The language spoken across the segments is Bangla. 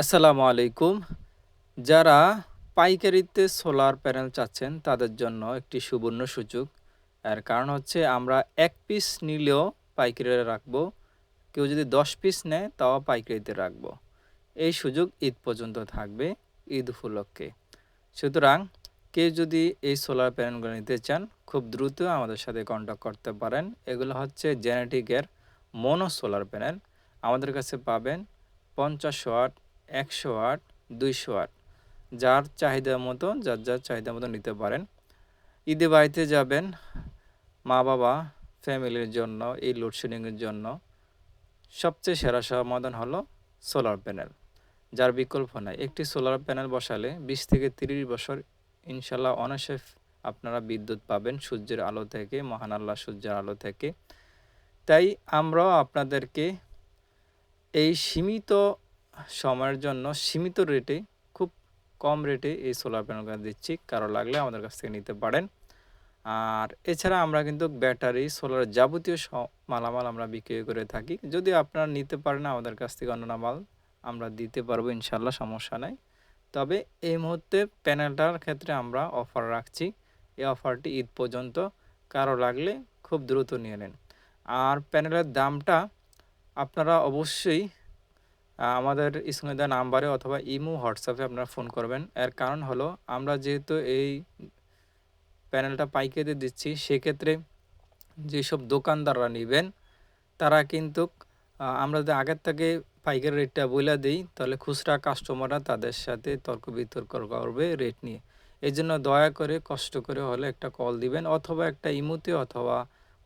আসসালামু আলাইকুম। যারা পাইকারিতে সোলার প্যানেল চাচ্ছেন তাদের জন্য একটি সুবর্ণ সুযোগ। এর কারণ হচ্ছে আমরা ১ পিস নিলেও পাইকারিতে রাখবো। কেউ যদি ১০ পিস নেয় তাও পাইকারিতে রাখবো। এই সুযোগ ঈদ পর্যন্ত থাকবে, ঈদ উপলক্ষে। সুতরাং কেউ যদি এই সোলার প্যানেলগুলো নিতে চান খুব দ্রুত আমাদের সাথে কন্ট্যাক্ট করতে পারেন। এগুলো হচ্ছে জেনেটিকের মনো সোলার প্যানেল। আমাদের কাছে পাবেন ৫০ ওয়াট, ১০০ ওয়াট, ২০০ ওয়াট। যার চাহিদা মতো যার চাহিদা মতো নিতে পারেন। ঈদে বাড়িতে যাবেন, মা-বাবা, ফ্যামিলির জন্য এই লোডশেডিংয়ের জন্য সবচেয়ে সেরা সমাধান হলো সোলার প্যানেল। যার বিকল্প নাই। একটি সোলার প্যানেল বসালে ২০ থেকে ৩০ বছর ইনশাআল্লাহ অনায়াসে আপনারা বিদ্যুৎ পাবেন সূর্যের আলো থেকে, মহান আল্লাহ সূর্যের আলো থেকে। তাই আমরাও আপনাদেরকে এই সীমিত সময়ের জন্য সীমিত রেটে, খুব কম রেটে এই সোলার প্যানেলগুলো দিচ্ছি। কারো লাগলে আমাদের কাছ থেকে নিতে পারেন। আর এছাড়া আমরা কিন্তু ব্যাটারি, সোলার যাবতীয় মালামাল আমরা বিক্রি করে থাকি। যদি আপনারা নিতে পারেন আমাদের কাছ থেকে অন্যান্য মাল আমরা দিতে পারবো ইনশাআল্লাহ, সমস্যা নাই। তবে এই মুহূর্তে প্যানেলটার ক্ষেত্রে আমরা অফার রাখছি। এই অফারটি ঈদ পর্যন্ত। কারো লাগলে খুব দ্রুত নিয়ে নেন। আর প্যানেলের দামটা আপনারা অবশ্যই আমাদের স্ক্রিনে দেওয়া নাম্বারে অথবা ইমো, হোয়াটসঅ্যাপে আপনারা ফোন করবেন। এর কারণ হলো আমরা যেহেতু এই প্যানেলটা পাইকারিতে দিচ্ছি, সেক্ষেত্রে যেসব দোকানদাররা নিবেন তারা কিন্তু আমরা যদি আগের থেকে পাইকারি রেটটা বইলা দিই তাহলে খুচরা কাস্টমাররা তাদের সাথে তর্ক বিতর্ক করবে রেট নিয়ে। এজন্য দয়া করে কষ্ট করে হলে একটা কল দিবেন অথবা একটা ইমোতে অথবা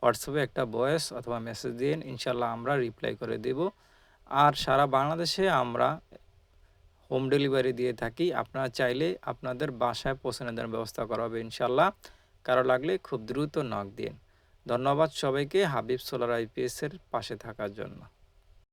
হোয়াটসঅ্যাপে একটা ভয়েস অথবা মেসেজ দিন, ইনশাআল্লাহ আমরা রিপ্লাই করে দেব। আর সারা বাংলাদেশে আমরা হোম ডেলিভারি দিয়ে থাকি। আপনারা চাইলে আপনাদের বাসায় পৌঁছানো দেওয়ার ব্যবস্থা করা হবে ইনশাআল্লাহ। কারো লাগলে খুব দ্রুত নক দিন। ধন্যবাদ সবাইকে হাবিব সোলার আইপিএসের পাশে থাকার জন্য।